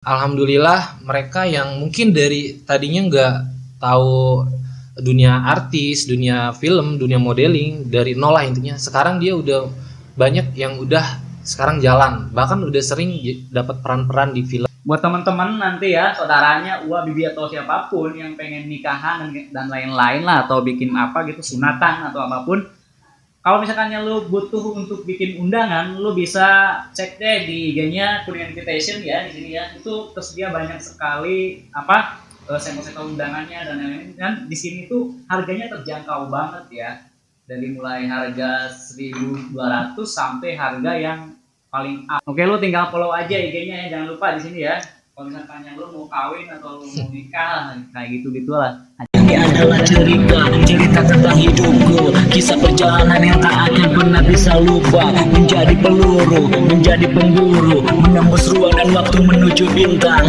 Alhamdulillah mereka yang mungkin dari tadinya nggak tahu dunia artis, dunia film, dunia modeling dari nol lah intinya. Sekarang dia udah banyak yang udah sekarang jalan, bahkan udah sering dapat peran-peran di film. Buat teman-teman nanti ya, saudaranya, Ua, Bibi atau siapapun yang pengen nikahan dan lain-lain lah, atau bikin apa gitu, sunatan atau apapun. Kalau misalkannya lu butuh untuk bikin undangan, lu bisa cek deh di IG-nya Kuningan Invitation ya di sini ya. Itu tersedia banyak sekali apa sampel-sampel undangannya dan lain-lain. Dan di sini tuh harganya terjangkau banget ya. Dari mulai harga 1.200 sampai harga yang paling up. Oke, lu tinggal follow aja IG-nya ya, jangan lupa di sini ya. Kalau misalkan lu mau kawin atau lu mau nikah kayak gitu-gitu lah. Ini adalah cerita tentang hidupku, kisah perjalanan yang tak akan pernah bisa lupa. Menjadi peluru, menjadi pemburu, menembus ruang dan waktu menuju bintang.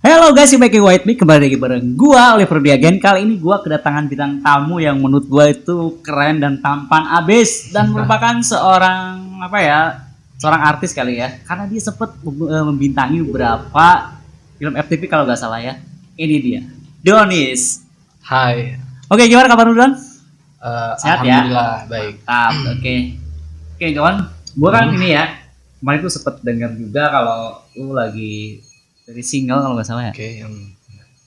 Halo guys, Making White Me kembali lagi bareng gua Oliver Diagen. Kali ini gua kedatangan bintang tamu yang menurut gua itu keren dan tampan abis dan merupakan seorang seorang artis kali ya. Karena dia sempat membintangi beberapa film FTV kalau nggak salah ya. Ini dia, Donis. Hai. Oke, gimana kabar lu, Don? Sehat ya? Alhamdulillah baik. Oke, Don. Gua kan ini ya, kemarin tuh sempet dengar juga kalau lu lagi dari single kalau nggak salah ya.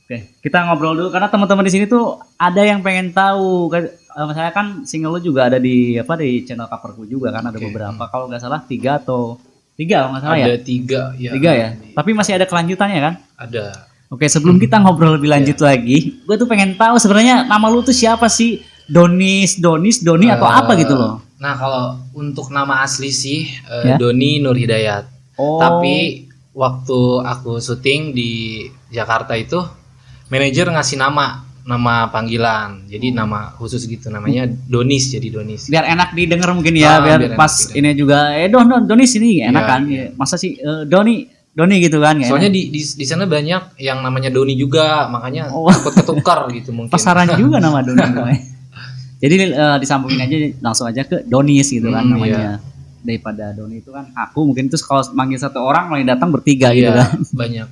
Oke, kita ngobrol dulu karena teman-teman di sini tuh ada yang pengen tahu. Misalnya kan single lu juga ada di channel coverku juga kan ada beberapa. Kalau nggak salah tiga kalau nggak salah ya. Ada tiga ya. Tiga ya. Tapi masih ada kelanjutannya kan? Ada. Oke, sebelum kita ngobrol lebih lanjut lagi, gue tuh pengen tahu sebenarnya nama lu tuh siapa sih? Doni atau apa gitu loh? Nah, kalau untuk nama asli sih Ya? Doni Nur Hidayat. Oh. Tapi waktu aku syuting di Jakarta itu manajer ngasih nama panggilan. Jadi nama khusus gitu namanya Donis, jadi Donis. Biar enak didengar mungkin ya, biar pas ini juga Donis ini enak kan. Masa sih Doni gitu kan. Soalnya di sana banyak yang namanya Doni juga, makanya takut ketukar gitu mungkin. Pasaran juga nama Doni. Jadi disambungin aja langsung aja ke Donis gitu kan namanya. Iya. Daripada Doni itu kan aku mungkin itu kalau manggil satu orang malah datang bertiga gitu kan. Banyak.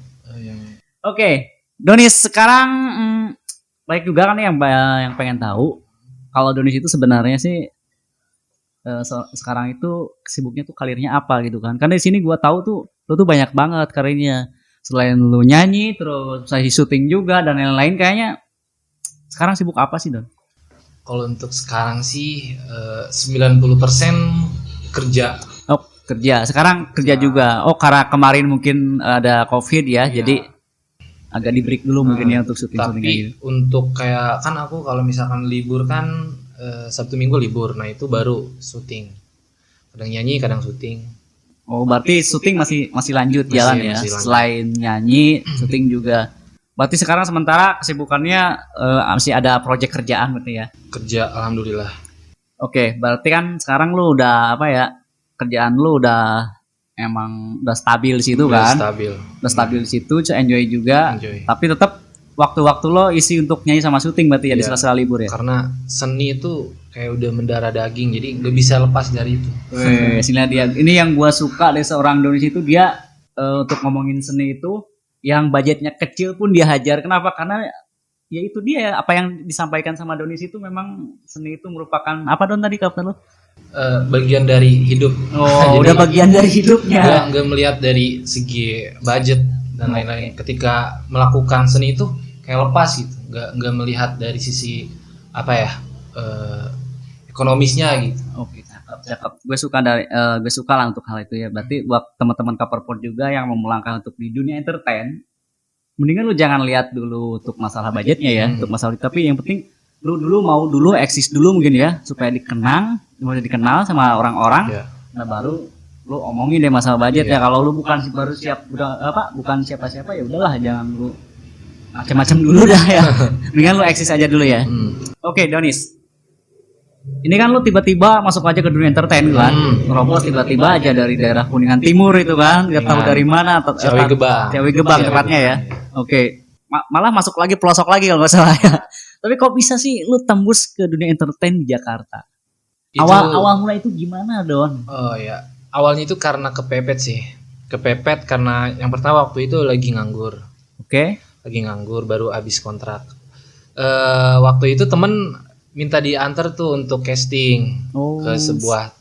Oke, Donis sekarang baik juga kan yang pengen tahu kalau Donis itu sebenarnya sih sekarang itu sibuknya tuh karirnya apa gitu kan. Karena di sini gua tahu tuh lu tuh banyak banget karirnya. Selain lu nyanyi terus saya syuting juga dan lain-lain kayaknya sekarang sibuk apa sih, Don? Kalau untuk sekarang sih 90% kerja. Oh, kerja. Sekarang kerja juga. Oh, karena kemarin mungkin ada Covid ya. Jadi agak di break dulu mungkin ya untuk syuting-syuting Tapi gitu. untuk kayak kan aku kalau misalkan libur kan Sabtu Minggu libur. Nah, itu baru syuting. Kadang nyanyi, kadang syuting. Oh, berarti syuting masih lanjut jalan ya. Masih lanjut. Selain nyanyi, syuting juga. Berarti sekarang sementara kesibukannya masih ada proyek kerjaan berarti ya. Kerja alhamdulillah. Oke, berarti kan sekarang lu udah kerjaan lu udah emang udah stabil di situ kan? Udah stabil di situ, enjoy juga. Tapi tetap waktu-waktu lo isi untuk nyanyi sama syuting berarti ya di sela-sela libur ya. Karena seni itu kayak udah mendarah daging, jadi nggak bisa lepas dari itu. Sini dia. Ini yang gua suka dari seorang Donis itu dia untuk ngomongin seni itu yang budgetnya kecil pun dia hajar. Kenapa? Karena ya itu dia apa yang disampaikan sama Donis itu memang seni itu merupakan apa Don tadi kata lo? Bagian dari hidup. Oh, udah bagian dari hidupnya. Nggak melihat dari segi budget dan lain-lain. Ketika melakukan seni itu kayak lepas gitu. Nggak melihat dari sisi ekonomisnya gitu. Oke, cakep. Gue suka lah untuk hal itu ya. Berarti buat teman-teman Coverport juga yang mau melangkah untuk di dunia entertain, mendingan lu jangan lihat dulu untuk masalah budgetnya ya, untuk masalah tapi yang penting lu mau eksis dulu mungkin ya supaya dikenal sama orang-orang. Nah baru lu omongin deh masalah budget ya. Kalau lu bukan siapa-siapa ya udahlah, jangan lu macam-macam dulu dah ya. Mendingan lu eksis aja dulu ya. Oke, Donis. Ini kan lu tiba-tiba masuk aja ke dunia entertain kan, ngerobos tiba-tiba aja dari daerah Kuningan Timur itu kan, nggak tahu dari mana atau Ciawi Gebang tepatnya ya. Oke, malah masuk lagi pelosok lagi kalau nggak salah ya. Tapi kok bisa sih lu tembus ke dunia entertain di Jakarta? Awal mulai itu gimana Don? Oh ya, awalnya itu karena kepepet sih. kepepet karena yang pertama waktu itu lagi nganggur. Oke. Baru habis kontrak. Waktu itu temen minta diantar tuh untuk casting ke sebuah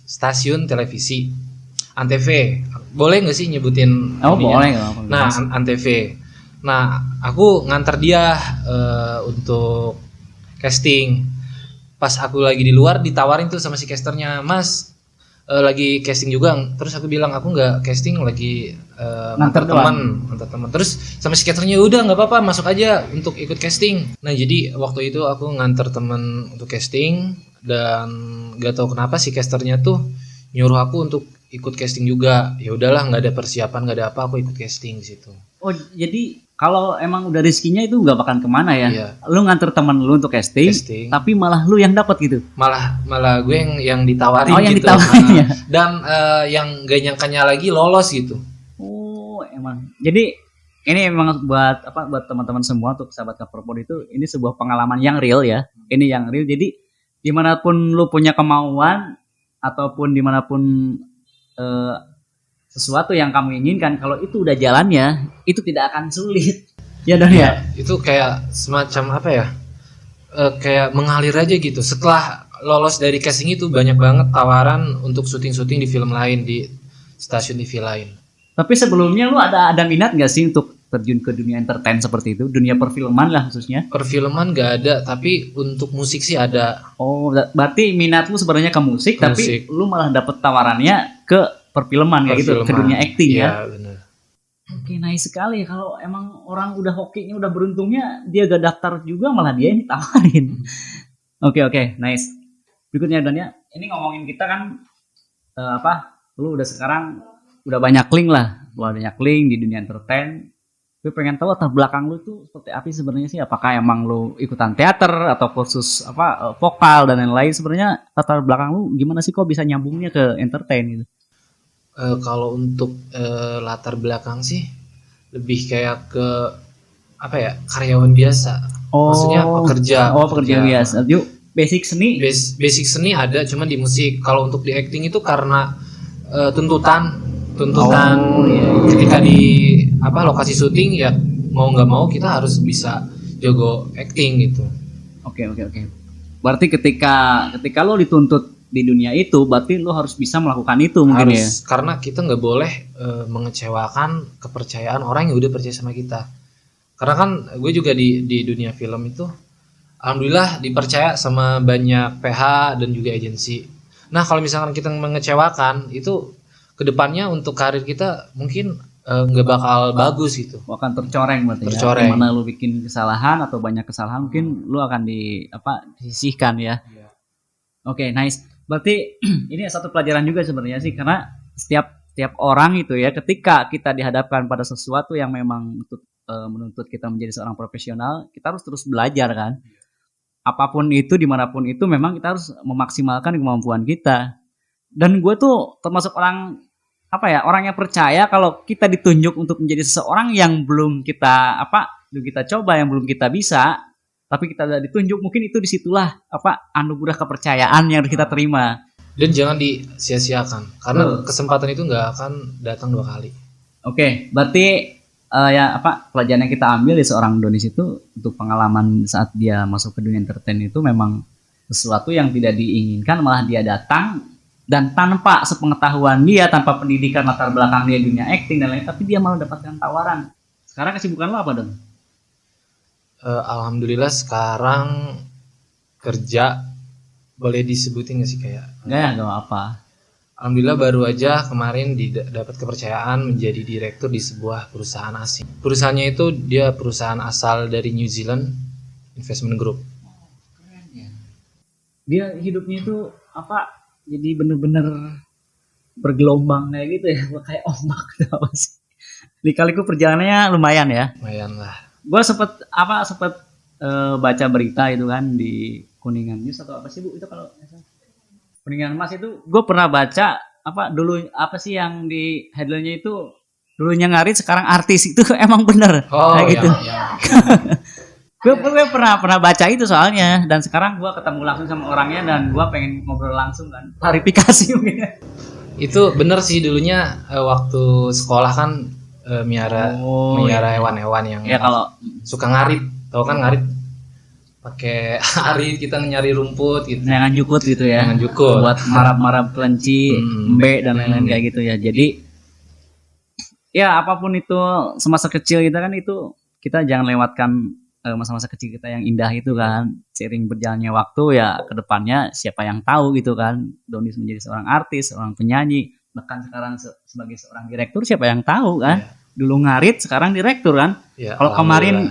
stasiun televisi Antv. Boleh nggak sih nyebutin? Boleh. Nah, Antv. Nah, aku nganter dia untuk casting. Pas aku lagi di luar ditawarin tuh sama si casternya, Mas, lagi casting juga. Terus aku bilang aku nggak casting, lagi nganter teman. Terus sama si casternya, udah nggak apa-apa, masuk aja untuk ikut casting. Nah, jadi waktu itu aku nganter teman untuk casting dan nggak tahu kenapa si casternya tuh nyuruh aku untuk ikut casting juga. Ya udahlah, nggak ada persiapan, nggak ada apa, aku ikut casting di situ. Oh, jadi kalau emang udah rezekinya itu nggak bakalan kemana ya? Iya. Lu nganter teman lu untuk casting, tapi malah lu yang dapat gitu. Malah gue yang ditawarin yang gitu. Ditawarin, ya? Dan yang gak nyangkanya lagi lolos gitu. Oh, emang. Jadi ini emang buat teman-teman semua, untuk sahabat Kaperpod itu, ini sebuah pengalaman yang real ya. Ini yang real. Jadi dimanapun lu punya kemauan ataupun dimanapun sesuatu yang kamu inginkan, kalau itu udah jalannya, itu tidak akan sulit. Ya Don ya. Itu kayak semacam apa ya? Kayak mengalir aja gitu. Setelah lolos dari casting itu banyak banget tawaran untuk syuting-syuting di film lain, di stasiun TV lain. Tapi sebelumnya lu ada minat nggak sih untuk terjun ke dunia entertain seperti itu, dunia perfilman lah khususnya? Perfilman nggak ada, tapi untuk musik sih ada. Oh, berarti minat lu sebenarnya ke musik, tapi lu malah dapet tawarannya ke perfilman kayak gitu, ke dunia acting ya. Iya, benar. Oke, nice sekali. Kalau emang orang udah hokinya, udah beruntungnya, dia gak daftar juga, malah dia yang ditawarin. Oke, nice. Berikutnya Don ya, ini ngomongin kita kan lu udah sekarang udah banyak link lah, di dunia entertain. Gue pengen tahu latar belakang lu tuh seperti apa sebenarnya sih? Apakah emang lu ikutan teater atau kursus vokal dan lain-lain? Sebenarnya latar belakang lu gimana sih, kok bisa nyambungnya ke entertain gitu? Kalau untuk latar belakang sih lebih kayak ke karyawan biasa. Maksudnya pekerja. Pekerja biasa. Yuk, basic seni. Basic seni ada, cuman di musik. Kalau untuk di acting itu karena tuntutan ketika di lokasi syuting, ya mau nggak mau kita harus bisa jago acting gitu. Oke. Berarti ketika lo dituntut di dunia itu, berarti lo harus bisa melakukan itu mungkin ya. Karena kita nggak boleh mengecewakan kepercayaan orang yang udah percaya sama kita. Karena kan gue juga di dunia film itu, alhamdulillah dipercaya sama banyak PH dan juga agensi. Nah, kalau misalkan kita mengecewakan, itu kedepannya untuk karir kita mungkin nggak bakal bagus gitu. Akan tercoreng berarti ya. Dimana lu bikin kesalahan atau banyak kesalahan, mungkin lu akan disisihkan ya. Oke, nice. Berarti ini satu pelajaran juga sebenarnya sih, karena setiap orang itu ya, ketika kita dihadapkan pada sesuatu yang memang menuntut kita menjadi seorang profesional, kita harus terus belajar kan. Apapun itu, dimanapun itu, memang kita harus memaksimalkan kemampuan kita. Dan gue tuh termasuk orang yang percaya kalau kita ditunjuk untuk menjadi seseorang yang belum kita coba, yang belum kita bisa, tapi kita udah ditunjuk, mungkin itu disitulah anugerah kepercayaan yang kita terima. Dan jangan disia-siakan, karena kesempatan itu nggak akan datang 2 kali. Oke, berarti pelajaran yang kita ambil dari seorang Donis itu, untuk pengalaman saat dia masuk ke dunia entertain itu memang sesuatu yang tidak diinginkan, malah dia datang dan tanpa sepengetahuan dia, tanpa pendidikan latar belakang dia dunia acting dan lain, tapi dia malah dapatkan tawaran. Sekarang kesibukan lo apa dong? Alhamdulillah sekarang kerja, boleh disebutin nggak sih kayak? Nggak apa. Alhamdulillah baru aja kemarin dapat kepercayaan menjadi direktur di sebuah perusahaan asing. Perusahaannya itu dia perusahaan asal dari New Zealand, Investment Group. Keren ya. Dia hidupnya itu jadi bener-bener bergelombang kayak gitu ya, kayak ombak gitu apa sih? Lika-liku perjalanannya lumayan ya. Lumayan lah. Gue sempet baca berita itu kan di Kuningan News atau apa sih Bu itu, kalau Kuningan Mas itu, gue pernah baca dulu yang di headline-nya itu, dulunya ngarit sekarang artis, itu emang bener kayak gitu. Gue pernah baca itu soalnya, dan sekarang gue ketemu langsung sama orangnya dan gue pengen ngobrol langsung kan, klarifikasi mungkin. Itu bener sih dulunya waktu sekolah kan miara hewan-hewan yang Ya kalau suka ngarit, tau kan ngarit? Pakai arit kita nyari rumput gitu. jangan jukut gitu ya. Jangan jukut. Buat marap-marap kelinci, embe dan lain-lain kayak gitu ya. Jadi ya apapun itu semasa kecil kita kan itu kita jangan lewatkan masa-masa kecil kita yang indah itu kan. Seiring berjalannya waktu ya kedepannya siapa yang tahu gitu kan. Donis menjadi seorang artis, seorang penyanyi, bahkan sekarang sebagai seorang direktur siapa yang tahu kan. Dulu ngarit sekarang direktur kan. Ya, Kalau kemarin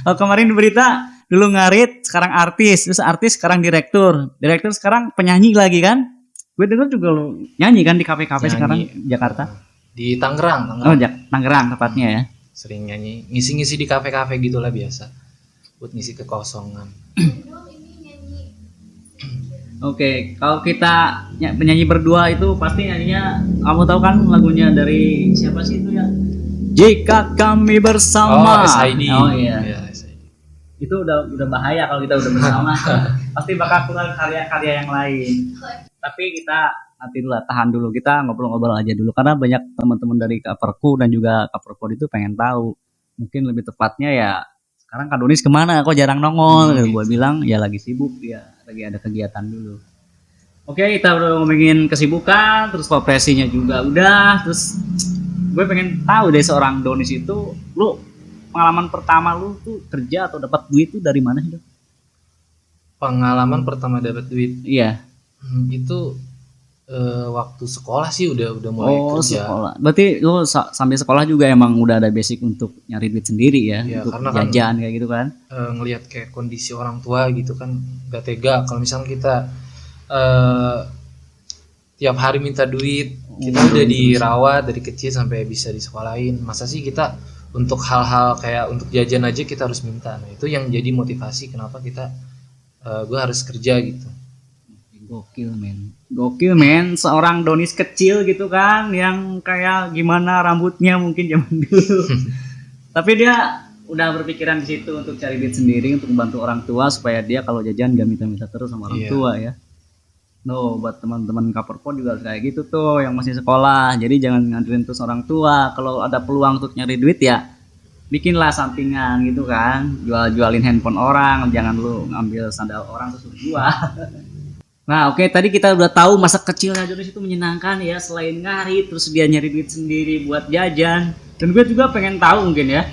kalau kemarin di berita dulu ngarit sekarang artis, terus artis sekarang direktur sekarang penyanyi lagi kan. Gue denger juga lo nyanyi kan di kafe-kafe sekarang Jakarta. Di Tangerang. Oh, Tangerang tepatnya ya. Sering nyanyi, ngisi-ngisi di kafe-kafe gitulah biasa. Buat ngisi kekosongan. Oke, kalau kita penyanyi berdua itu pasti nyanyinya kamu tahu kan lagunya dari siapa sih itu ya? Jika kami bersama. SID. Oh iya. Ya, SID. Itu udah bahaya kalau kita udah bersama. Pasti bakal keluar karya-karya yang lain. Tapi kita nanti dulu tahan dulu, kita ngobrol-ngobrol aja dulu karena banyak teman-teman dari Coverku dan juga Coverpod itu pengen tahu. Mungkin lebih tepatnya ya sekarang Kak Donis kemana? Kok jarang nongol? Gue bilang ya lagi sibuk, ya lagi ada kegiatan dulu. Oke, kita udah ngomongin kesibukan, terus profesinya juga udah, terus gue pengen tahu dari seorang Donis itu, lu pengalaman pertama lu tuh kerja atau dapat duit tuh dari mana sih? Pengalaman pertama dapat duit Iya. itu waktu sekolah sih udah mulai kerja. Sekolah. Berarti lu sambil sekolah juga emang udah ada basic untuk nyari duit sendiri ya, untuk jajan kayak gitu kan? Ngelihat kayak kondisi orang tua gitu kan, gak tega kalau misalnya kita tiap hari minta duit, kita udah dirawat dari kecil sampai bisa disekolahin. Masa sih kita untuk hal-hal kayak untuk jajan aja kita harus minta. Nah, itu yang jadi motivasi kenapa kita gue harus kerja gitu. Gokil men, seorang Donis kecil gitu kan, yang kayak gimana rambutnya mungkin zaman dulu. Tapi dia udah berpikiran di situ untuk cari duit sendiri untuk membantu orang tua supaya dia kalau jajan gak minta-minta terus sama orang tua ya. No, buat teman-teman Coverpod juga kayak gitu tuh yang masih sekolah. Jadi jangan ngandelin terus orang tua. Kalau ada peluang untuk nyari duit ya bikinlah sampingan gitu kan. Jualin handphone orang, jangan lu ngambil sandal orang terus lu jual. Nah, oke, tadi kita udah tahu masa kecilnya Donis itu menyenangkan ya, selain ngarit terus dia nyari duit sendiri buat jajan. Dan gue juga pengen tahu mungkin ya.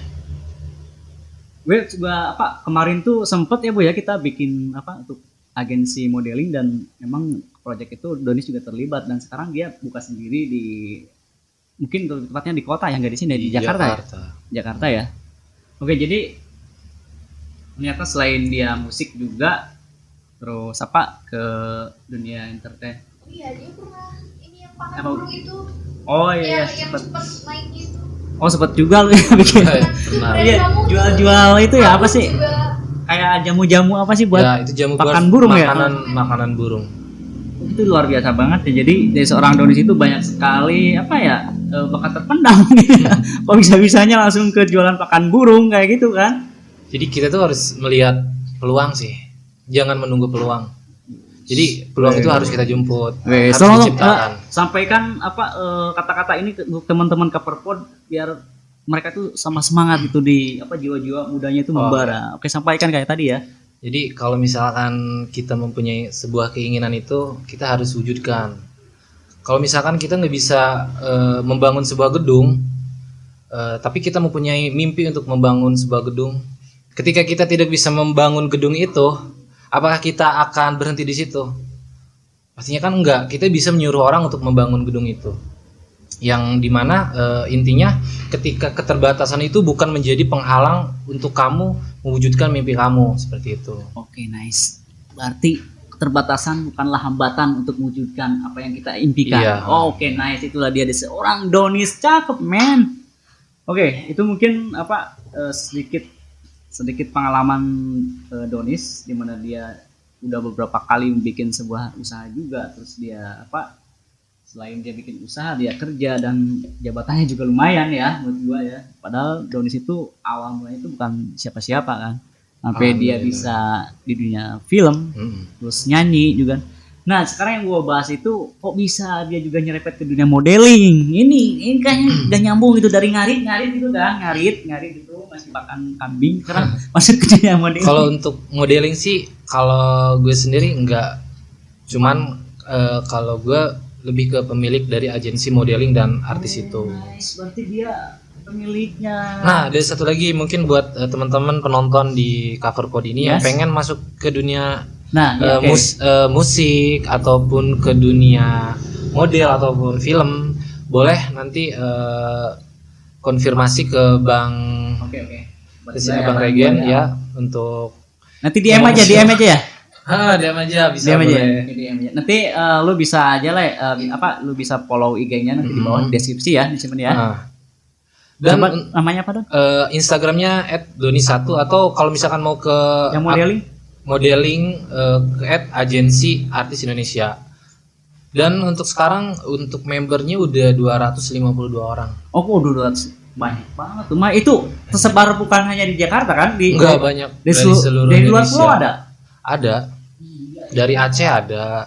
Gue juga kemarin tuh sempet ya Bu ya kita bikin untuk agensi modeling dan memang proyek itu Donis juga terlibat dan sekarang dia buka sendiri di mungkin tepatnya di kota ya, nggak di sini di Jakarta. Jakarta ya. Oke, jadi ternyata selain dia musik juga terus ke dunia entertain. Iya, dia pernah ini yang pakai burung itu. Oh iya, yang sempat naik gitu. Oh, sempat juga lu ya bikin. Iya, jual-jual itu ya apa sih? Kayak jamu-jamu apa sih buat itu jamu pakan burung ya? Makanan burung. Itu luar biasa banget ya. Jadi dari seorang Donis itu banyak sekali bakat terpendam gitu. Kok bisa-bisanya langsung ke jualan pakan burung kayak gitu kan? Jadi kita tuh harus melihat peluang sih. Jangan menunggu peluang. Jadi peluang itu harus kita jemput. Harus diciptakan. Sampaikan kata-kata ini ke teman-teman Coverpod biar mereka tuh sama semangat gitu di jiwa-jiwa mudanya itu membara. Oke, sampaikan kayak tadi ya. Jadi kalau misalkan kita mempunyai sebuah keinginan itu kita harus wujudkan. Kalau misalkan kita nggak bisa membangun sebuah gedung, tapi kita mempunyai mimpi untuk membangun sebuah gedung. Ketika kita tidak bisa membangun gedung itu, apakah kita akan berhenti di situ? Pastinya kan enggak. Kita bisa menyuruh orang untuk membangun gedung itu. Yang dimana intinya ketika keterbatasan itu bukan menjadi penghalang untuk kamu mewujudkan mimpi kamu, seperti itu. Oke, nice. Berarti keterbatasan bukanlah hambatan untuk mewujudkan apa yang kita impikan. Iya. Oke, nice. Itulah dia seorang Donis, cakep men. Oke, itu mungkin sedikit pengalaman Donis di mana dia udah beberapa kali bikin sebuah usaha juga, terus dia selain dia bikin usaha, dia kerja dan jabatannya juga lumayan ya menurut gua ya. Padahal Donis itu awal mulanya itu bukan siapa-siapa kan. Sampai dia bisa di dunia film, terus nyanyi juga. Nah, sekarang yang gue bahas itu kok bisa dia juga nyerempet ke dunia modeling. Ini kayaknya udah nyambung gitu dari ngarit gitu kan, ngarit itu masih makan kambing, sekarang masuk ke dunia modeling. Kalau untuk modeling sih, kalau gue sendiri enggak, cuman kalau gue lebih ke pemilik dari agensi modeling dan artis itu. Nice, berarti dia pemiliknya. Nah, ada satu lagi mungkin buat teman-teman penonton di Coverpod ini yang Yes. pengen masuk ke dunia Nah, ya, oke. musik ataupun ke dunia model ataupun film, boleh nanti konfirmasi ke Bang Oke. ke sini, Bang Regen ya, untuk Nanti DM aja ya. DM aja bisa DM aja. boleh. DM aja. Nanti lu bisa aja lah lu bisa follow IG-nya nanti di bawah deskripsi ya, disimpan ya. Nah, dan Namanya apa, Don? Instagramnya @doni1, atau kalau misalkan mau ke Yang modeling? ke @agensi artis Indonesia. Dan untuk sekarang untuk membernya udah 252 orang. Oh, udah banyak banget tuh. Itu tersebar bukan hanya di Jakarta kan? Enggak, banyak Dari dari seluruh dari luar Indonesia. pulau ada. Ada. Dari Aceh ada.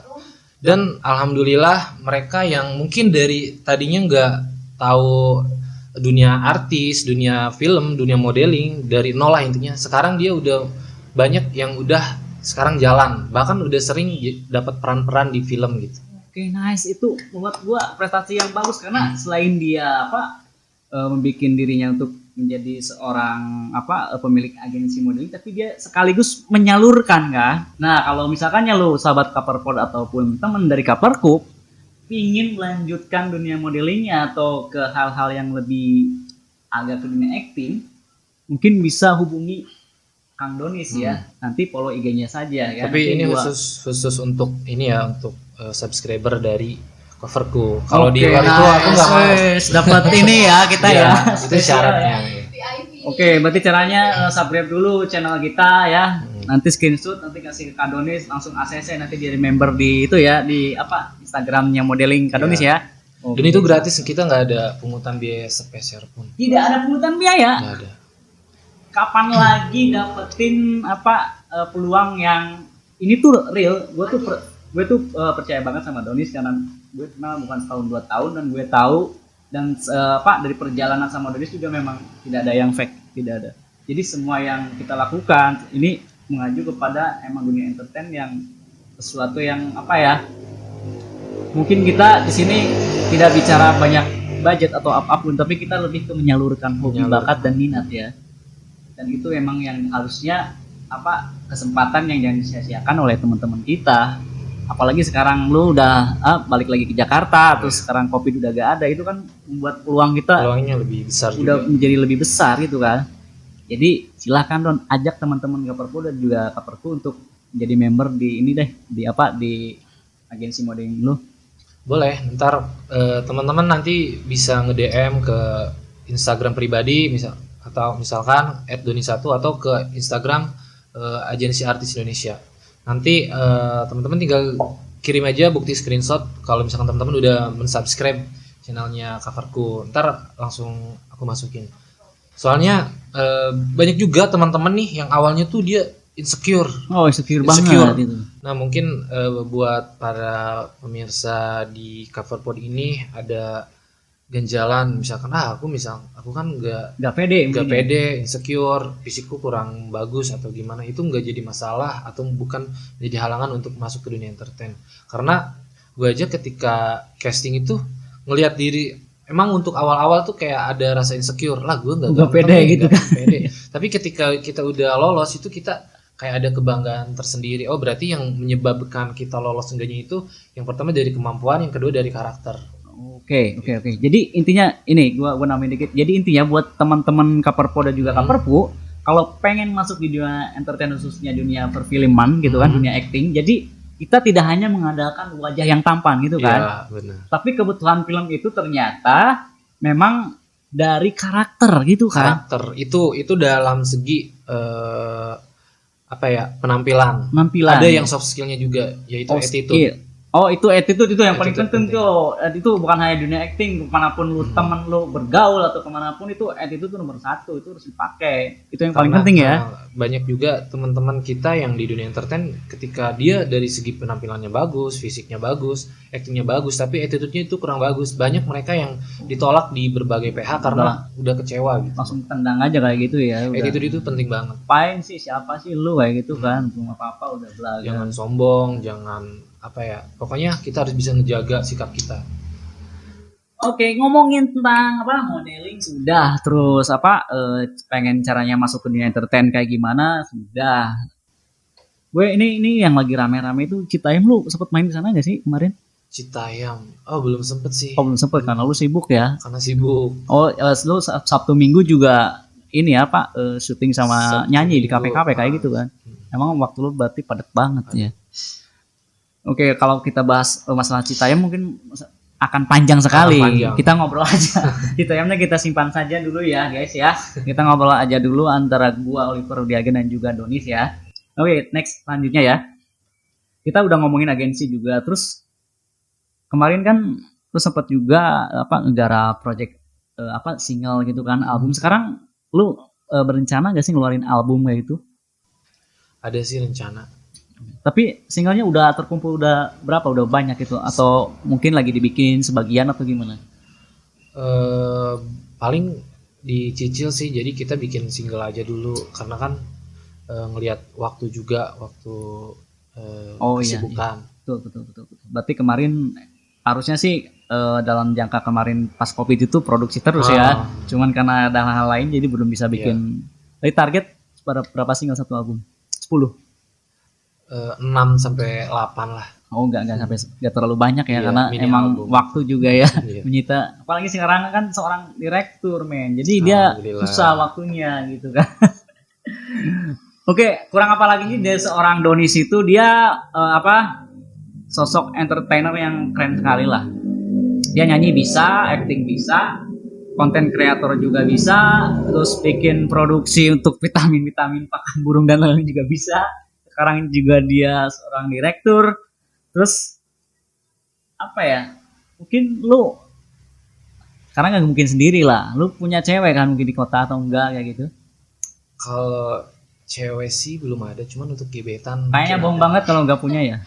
Dan alhamdulillah mereka yang mungkin dari tadinya nggak tahu dunia artis, dunia film, dunia modeling, dari nol lah intinya. Sekarang dia udah banyak yang udah sekarang jalan, bahkan udah sering dapat peran-peran di film gitu. Oke, nice. Itu membuat gua prestasi yang bagus karena selain dia membuat dirinya untuk menjadi seorang pemilik agensi modeling, tapi dia sekaligus menyalurkan kan. Nah, kalau misalkannya lu sahabat Coverpod ataupun teman dari Coverku ingin melanjutkan dunia modelingnya atau ke hal-hal yang lebih agak ke dunia acting, mungkin bisa hubungi Kang Donis ya. Nanti follow IG-nya saja ya. Tapi Nanti ini gua- khusus untuk ini ya, untuk subscriber dari Coverku. Kalau di Oke, luar itu aku nggak mau. nice. Dapat ini ya kita Iya, ya. itu Spesial syaratnya. ya. VIP. Oke, berarti caranya subscribe dulu channel kita ya. Nanti screenshot, nanti kasih ke Kadonis, langsung ACC nanti jadi member di itu ya, di Instagramnya modeling Kadonis ya. Dan itu gratis, kita nggak ada pungutan biaya sepeser pun. Tidak ada pungutan biaya. Nggak ada. Kapan lagi dapetin peluang yang ini tuh real? Gue tuh percaya banget sama Donis karena gue kenal bukan setahun 2 tahun dan gue tahu dan dari perjalanan sama Donis juga memang tidak ada yang fake, tidak ada. Jadi semua yang kita lakukan ini mengacu kepada emang dunia entertain yang sesuatu yang mungkin kita di sini tidak bicara banyak budget atau apapun, tapi kita lebih ke menyalurkan hobi, bakat dan minat ya. Dan itu emang yang harusnya kesempatan yang jangan disia-siakan oleh teman-teman kita. Apalagi sekarang lu udah balik lagi ke Jakarta, terus sekarang Covid udah gak ada, itu kan membuat peluang kita Peluangnya lebih besar udah juga. menjadi lebih besar gitu kan. Jadi silahkan Don, ajak teman-teman Coverku dan juga Coverku untuk menjadi member di ini deh, di agensi modeling lu. Boleh, ntar teman-teman nanti bisa nge-DM ke Instagram pribadi atau misalkan @doni1 atau ke Instagram agensi artis Indonesia. Nanti teman-teman tinggal kirim aja bukti screenshot kalau misalkan teman-teman udah mensubscribe channelnya Coverku. Ntar langsung aku masukin. Soalnya banyak juga teman-teman nih yang awalnya tuh dia insecure. Oh, insecure Insecure. banget gitu. Nah, mungkin buat para pemirsa di Coverpod ini ada ganjalan, misalkan aku kan Gak pede nggak mungkin ya. pede, insecure, fisikku kurang bagus atau gimana, itu nggak jadi masalah atau bukan jadi halangan untuk masuk ke dunia entertain. Karena gue aja ketika casting itu ngelihat diri, emang untuk awal-awal tuh kayak ada rasa insecure lah, gue Nggak pede gitu kan. pede. Tapi ketika kita udah lolos itu kita kayak ada kebanggaan tersendiri. Oh, berarti yang menyebabkan kita lolos enggaknya itu yang pertama dari kemampuan, yang kedua dari karakter. Oke. Jadi intinya ini gua namain dikit. Jadi intinya buat teman-teman Coverpod dan juga Coverku, kalau pengen masuk di dunia entertain khususnya dunia perfilman gitu kan, dunia acting. Jadi kita tidak hanya mengandalkan wajah yang tampan gitu kan. Iya, benar. Tapi kebutuhan film itu ternyata memang dari karakter gitu kan. Karakter itu dalam segi penampilan. Penampilan. Ada yang soft skillnya juga, yaitu attitude. Oh, itu attitude itu yang paling Attitude penting penting. tuh. Itu bukan hanya dunia acting, kemanapun lu temen lu bergaul atau kemanapun itu attitude itu nomor satu, itu harus dipakai. Itu yang paling Karena penting ya. banyak juga teman-teman kita yang di dunia entertain ketika dia dari segi penampilannya bagus, fisiknya bagus, actingnya bagus, tapi attitude-nya itu kurang bagus. Banyak mereka yang ditolak di berbagai PH karena udah kecewa gitu. Langsung tendang aja kayak gitu ya. Udah. Attitude itu penting banget. Ngapain sih, siapa sih lu kayak gitu kan? Belum apa-apa udah belaga. Jangan sombong, jangan apa ya. Pokoknya kita harus bisa ngejaga sikap kita. Oke, ngomongin tentang apa modeling sudah, terus apa pengen caranya masuk ke dunia entertain kayak gimana sudah. Gue ini yang lagi rame-rame itu Citayam, lu sempet main di sana gak sih kemarin? Citayam. Oh, belum sempet sih. Oh belum sempet karena lu sibuk ya. Karena sibuk. Oh lu Sabtu Minggu juga ini ya Pak syuting sama Sabtu nyanyi di Minggu, kafe-kafe kayak gitu kan. Emang waktu lu berarti padat banget ya. Oke, kalau kita bahas masalah Citayam mungkin akan panjang sekali. Akan panjang. Kita ngobrol aja. Citayamnya kita simpan saja dulu ya, guys ya. Kita ngobrol aja dulu antara gua Oliver Diagen dan juga Donis ya. Oke, next selanjutnya ya. Kita udah ngomongin agensi juga. Terus kemarin kan lu sempat juga apa negara project apa single gitu kan, album. Sekarang lu berencana gak sih ngeluarin album kayak gitu? Ada sih rencana. Tapi singlenya udah terkumpul udah berapa? Udah banyak gitu atau mungkin lagi dibikin sebagian atau gimana? Paling dicicil sih, jadi kita bikin single aja dulu karena kan ngelihat waktu juga, waktu Oh iya, kesibukan. Betul. Berarti kemarin harusnya sih dalam jangka kemarin pas Covid itu produksi terus ya. Cuman karena ada hal-hal lain jadi belum bisa bikin. Tapi target berapa single satu album? 10. 6 sampai 8 lah. Oh enggak sampai enggak terlalu banyak ya Iya, karena mini emang album. waktu juga ya Iya. menyita. Apalagi sekarang kan seorang direktur men. Jadi dia Alhamdulillah. susah waktunya gitu kan. Oke, kurang apa lagi nih dari seorang Donis itu dia apa sosok entertainer yang keren sekali lah. Dia nyanyi bisa, acting bisa, konten kreator juga bisa, terus bikin produksi untuk vitamin pakan burung dan lain-lain juga bisa. Sekarang juga dia seorang direktur. Terus apa ya? Mungkin lu karena nggak mungkin sendiri lah. Lu punya cewek kan mungkin di kota atau enggak kayak gitu? Kalau cewek sih belum ada, cuman untuk gebetan. Kayaknya mungkin bohong ada. banget kalau nggak punya ya.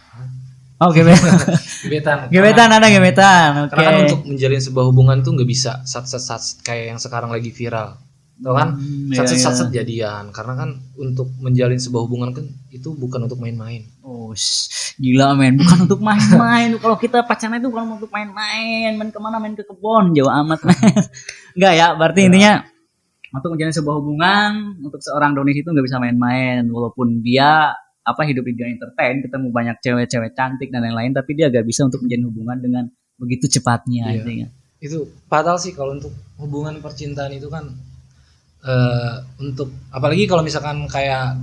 Oh gebetan. Gebetan. Gebetan ada gebetan. Oke. Karena kan untuk menjalin sebuah hubungan tuh nggak bisa sat kayak yang sekarang lagi viral. Tau kan? Iya, Sat iya. jadian. Karena kan untuk menjalin sebuah hubungan kan itu bukan untuk main-main. Oh, gila men, bukan untuk main-main. Kalau kita pacaran itu bukan untuk main-main, main kemana, main ke kebun, jauh amat men. Enggak ya, berarti intinya untuk menjalin sebuah hubungan untuk seorang Donis itu nggak bisa main-main, walaupun dia apa hidup di dunia entertain, ketemu banyak cewek-cewek cantik dan lain-lain, tapi dia gak bisa untuk menjalin hubungan dengan begitu cepatnya. Iya. Intinya. Itu fatal sih kalau untuk hubungan percintaan itu kan untuk apalagi kalau misalkan kayak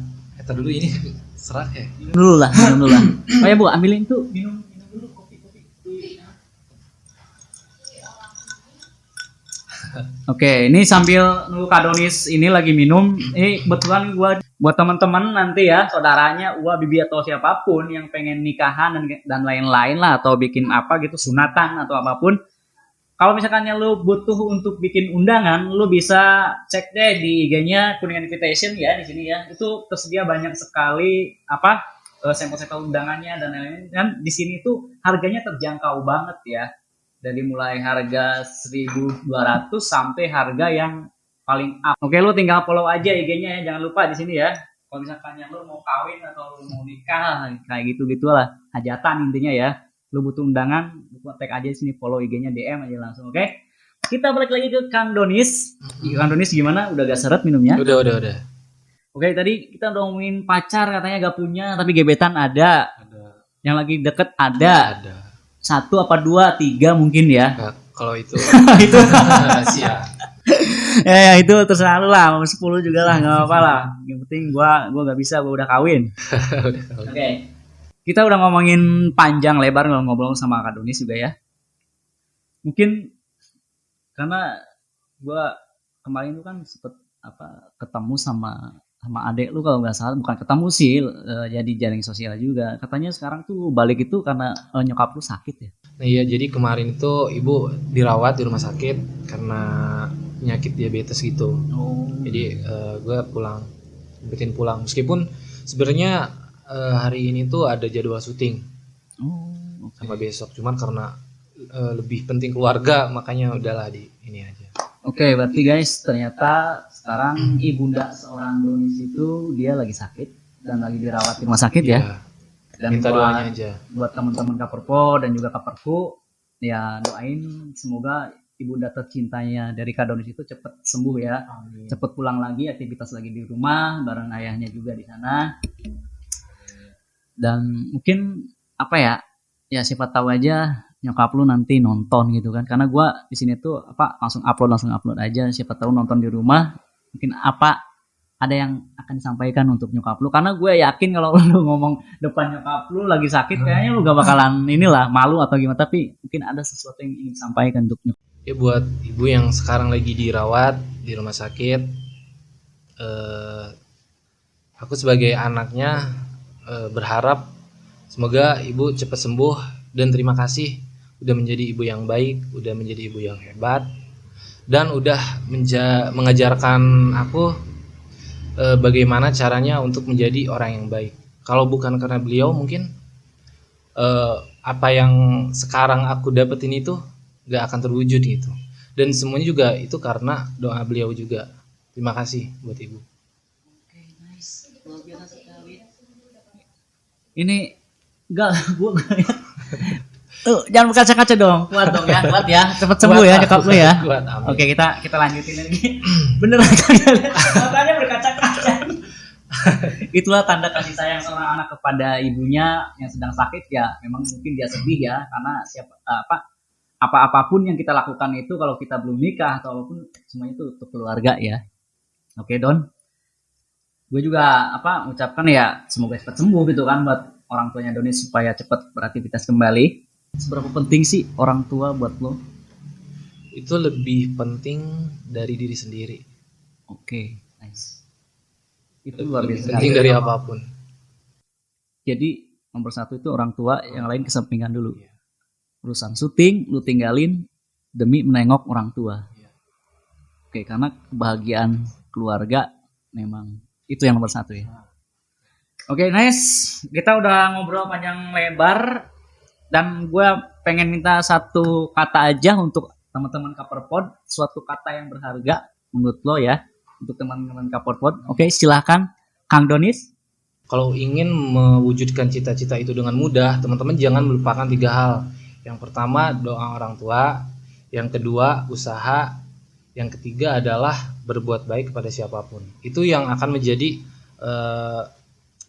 dulu ini serak ya. Minum dulu lah. Oh ya Bu, ambilin tuh minum dulu kopi. Oke, ini sambil nunggu Kak Donis ini lagi minum. Ini kebetulan gua buat teman-teman nanti ya, saudaranya, bibi atau siapapun yang pengen nikahan dan lain-lain lah atau bikin apa gitu sunatan atau apapun. Kalau misalkannya lu butuh untuk bikin undangan, lu bisa cek deh di IG-nya Kuningan Invitation ya di sini ya. Itu tersedia banyak sekali apa sampel-sampel undangannya dan lain-lain. Dan di sini tuh harganya terjangkau banget ya. Dari mulai harga 1.200 sampai harga yang paling up. Oke, lu tinggal follow aja IG-nya ya. Jangan lupa di sini ya. Kalau misalkannya lu mau kawin atau lu mau nikah kayak gitu-gitulah, hajatan intinya ya. Lu butuh undangan, tag aja di sini, follow IG-nya, DM aja langsung, oke? Kita balik lagi ke Kang Donis. Kang Donis gimana? Udah gak seret minumnya? Udah. Oke, tadi kita udah ngomongin pacar katanya gak punya, tapi gebetan ada. Yang lagi deket ada. 1 apa 2, 3 mungkin ya. Nah, kalau itu Itu rahasia. ya itu terserah lu lah, mau 10 juga lah, gak apa-apa lah. Yang penting gua gak bisa, gua udah kawin. Oke. Kita udah ngomongin panjang lebar ngobrol sama Kak Donis juga ya. Mungkin karena gua kemarin itu kan sempet ketemu sama sama adek lu kalau nggak salah, bukan ketemu sih, jadi jaring sosial juga. Katanya sekarang tuh balik itu karena nyokap lu sakit ya. Nah iya, jadi kemarin itu ibu dirawat di rumah sakit karena penyakit diabetes gitu. Oh. Jadi gue bikin pulang. Meskipun sebenarnya hari ini tuh ada jadwal syuting oke. sama besok. Cuman karena lebih penting keluarga, makanya udahlah di ini aja. Oke, berarti guys, ternyata sekarang ibunda seorang Donis itu dia lagi sakit dan lagi dirawat di rumah sakit ya. Iya, Dan minta doanya aja. buat teman-teman Kaperpo dan juga Kaperku, ya doain semoga ibunda tercintanya dari Kak Donis itu cepat sembuh ya. Amin. Cepat pulang lagi, aktivitas lagi di rumah bareng ayahnya juga di sana. Dan mungkin apa ya? Ya siapa tahu aja nyokap lu nanti nonton gitu kan, karena gua di sini tuh langsung upload aja, siapa tahu nonton di rumah mungkin ada yang akan disampaikan untuk nyokap lu, karena gue yakin kalau lu ngomong depan nyokap lu lagi sakit kayaknya lu gak bakalan inilah malu atau gimana, tapi mungkin ada sesuatu yang ingin disampaikan untuk nyokap. Ya buat ibu yang sekarang lagi dirawat di rumah sakit, aku sebagai anaknya berharap semoga ibu cepat sembuh, dan terima kasih udah menjadi ibu yang baik, udah menjadi ibu yang hebat, dan udah mengajarkan aku bagaimana caranya untuk menjadi orang yang baik. Kalau bukan karena beliau mungkin apa yang sekarang aku dapetin itu gak akan terwujud gitu. Dan semuanya juga itu karena doa beliau juga. Terima kasih buat ibu. Oke, nice. Luar biasa sekali. Ini enggak gua tuh jangan berkaca-kaca dong, kuat dong ya, kuat ya, cepet sembuh ya nyokap lu ya. Kuat, amin. Oke, kita lanjutin lagi. Beneran kalian makanya berkaca-kaca. Itulah tanda kasih sayang seorang anak kepada ibunya yang sedang sakit ya. Memang mungkin dia sedih ya, karena apapun yang kita lakukan itu kalau kita belum nikah atau apapun semuanya itu untuk keluarga ya. Oke Don, gue juga ucapkan ya semoga cepat sembuh gitu kan buat orang tuanya Doni supaya cepat beraktivitas kembali. Seberapa penting sih orang tua buat lo? Itu lebih penting dari diri sendiri. Oke, nice. Itu luar biasa. Penting dari apapun. Jadi nomor satu itu orang tua, yang lain kesampingan dulu. Urusan syuting lu tinggalin demi menengok orang tua. Oke, karena kebahagiaan keluarga memang itu yang nomor satu ya. Oke, nice. Kita udah ngobrol panjang lebar. Dan gue pengen minta satu kata aja untuk teman-teman Kaperpod, suatu kata yang berharga menurut lo ya, untuk teman-teman Kaperpod. Oke, silahkan Kang Donis. Kalau ingin mewujudkan cita-cita itu dengan mudah, teman-teman jangan melupakan 3 hal. Yang pertama, doa orang tua. Yang kedua, usaha. Yang ketiga adalah berbuat baik kepada siapapun. Itu yang akan menjadi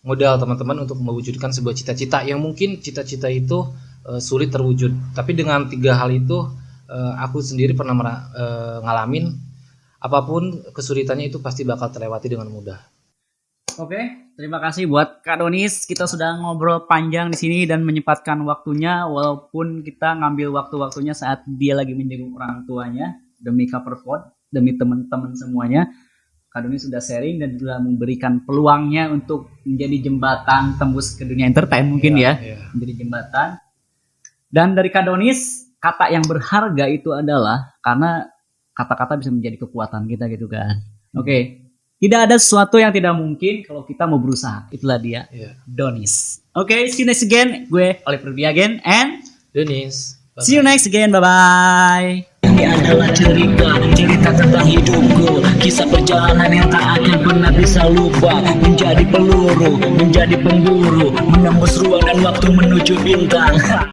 modal teman-teman untuk mewujudkan sebuah cita-cita yang mungkin cita-cita itu sulit terwujud. Tapi dengan 3 hal itu aku sendiri pernah ngalamin, apapun kesulitannya itu pasti bakal terlewati dengan mudah. Oke, terima kasih buat Kak Donis. Kita sudah ngobrol panjang di sini dan menyempatkan waktunya, walaupun kita ngambil waktu-waktunya saat dia lagi menjenguk orang tuanya demi Kaperpod, demi teman-teman semuanya. Kak Donis sudah sharing dan sudah memberikan peluangnya untuk menjadi jembatan tembus ke dunia entertain mungkin ya. Menjadi jembatan. Dan dari Kak Donis, kata yang berharga itu adalah karena kata-kata bisa menjadi kekuatan kita gitu kan. Oke. Tidak ada sesuatu yang tidak mungkin kalau kita mau berusaha. Itulah dia, Donis. Oke, see you next again. Gue Oliver again and Donis. See you next again. Bye-bye. Ini adalah cerita tentang hidupku, kisah perjalanan yang tak akan pernah bisa lupa. Menjadi peluru, menjadi pemburu, menembus ruang dan waktu menuju bintang.